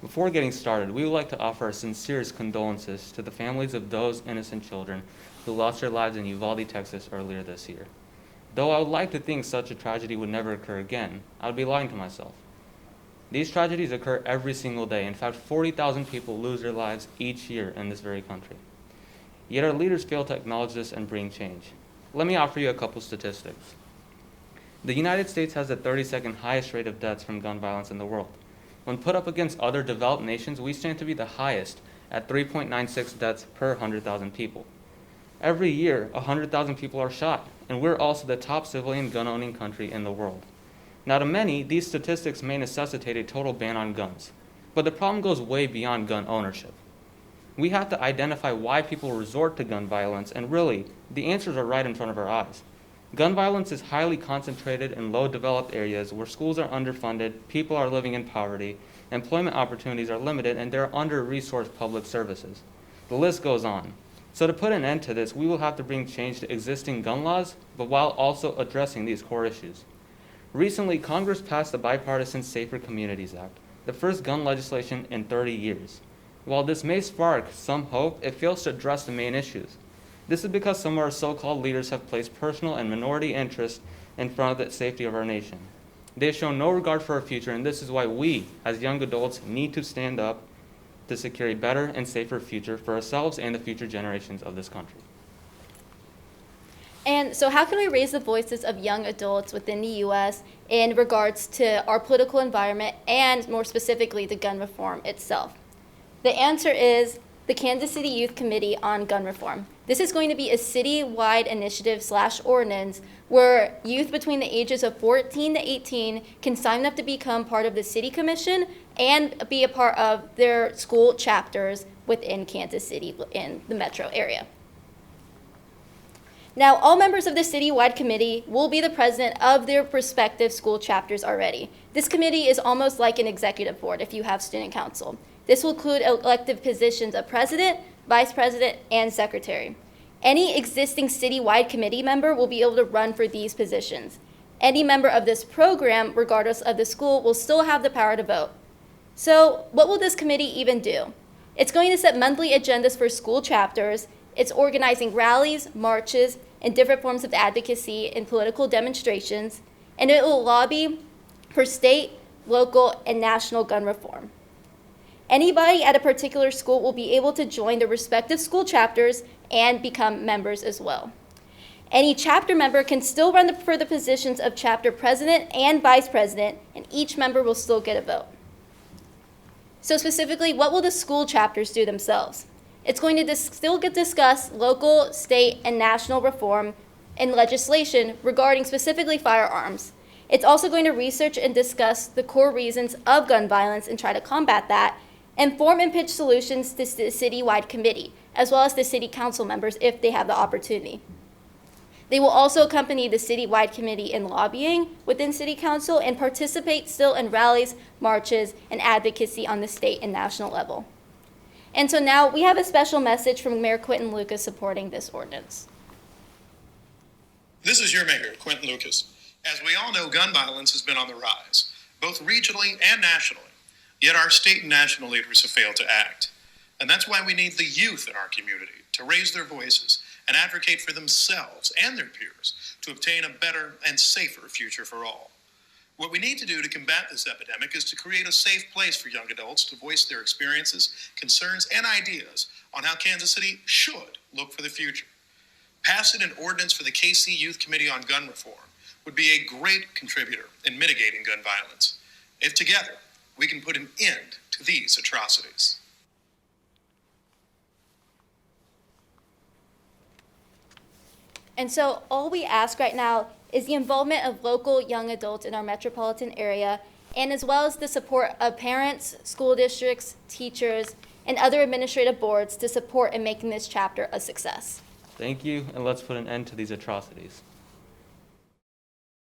Before getting started, we would like to offer our sincerest condolences to the families of those innocent children who lost their lives in Uvalde, Texas earlier this year. Though I would like to think such a tragedy would never occur again, I would be lying to myself. These tragedies occur every single day. In fact, 40,000 people lose their lives each year in this very country. Yet our leaders fail to acknowledge this and bring change. Let me offer you a couple statistics. The United States has the 32nd highest rate of deaths from gun violence in the world. When put up against other developed nations, we stand to be the highest at 3.96 deaths per 100,000 people. Every year, 100,000 people are shot, and we're also the top civilian gun-owning country in the world. Now, to many, these statistics may necessitate a total ban on guns, but the problem goes way beyond gun ownership. We have to identify why people resort to gun violence, and really, the answers are right in front of our eyes. Gun violence is highly concentrated in low-developed areas where schools are underfunded, people are living in poverty, employment opportunities are limited, and there are under-resourced public services. The list goes on. So to put an end to this, we will have to bring change to existing gun laws, but while also addressing these core issues. Recently, Congress passed the Bipartisan Safer Communities Act, the first gun legislation in 30 years. While this may spark some hope, it fails to address the main issues. This is because some of our so-called leaders have placed personal and minority interests in front of the safety of our nation. They have shown no regard for our future, and this is why we, as young adults, need to stand up to secure a better and safer future for ourselves and the future generations of this country. And so how can we raise the voices of young adults within the U.S. in regards to our political environment and, more specifically, the gun reform itself? The answer is the Kansas City Youth Committee on Gun Reform. This is going to be a city-wide initiative / ordinance where youth between the ages of 14 to 18 can sign up to become part of the city commission and be a part of their school chapters within Kansas City in the metro area. Now, all members of the citywide committee will be the president of their respective school chapters already. This committee is almost like an executive board if you have student council. This will include elective positions of president, vice president, and secretary. Any existing citywide committee member will be able to run for these positions. Any member of this program, regardless of the school, will still have the power to vote. So what will this committee even do? It's going to set monthly agendas for school chapters. It's organizing rallies, marches, and different forms of advocacy and political demonstrations, and it will lobby for state, local, and national gun reform. Anybody at a particular school will be able to join the respective school chapters and become members as well. Any chapter member can still run for the positions of chapter president and vice president, and each member will still get a vote. So specifically, what will the school chapters do themselves? It's going to still discuss local, state, and national reform and legislation regarding specifically firearms. It's also going to research and discuss the core reasons of gun violence and try to combat that, and form and pitch solutions to the citywide committee, as well as the city council members if they have the opportunity. They will also accompany the citywide committee in lobbying within city council and participate still in rallies, marches, and advocacy on the state and national level. And so now we have a special message from Mayor Quentin Lucas supporting this ordinance. This is your mayor, Quentin Lucas. As we all know, gun violence has been on the rise, both regionally and nationally. Yet our state and national leaders have failed to act. And that's why we need the youth in our community to raise their voices and advocate for themselves and their peers to obtain a better and safer future for all. What we need to do to combat this epidemic is to create a safe place for young adults to voice their experiences, concerns, and ideas on how Kansas City should look for the future. Passing an ordinance for the KC Youth Committee on Gun Reform would be a great contributor in mitigating gun violence. If together, we can put an end to these atrocities. And so all we ask right now is the involvement of local young adults in our metropolitan area, and as well as the support of parents, school districts, teachers, and other administrative boards to support in making this chapter a success. Thank you, and let's put an end to these atrocities.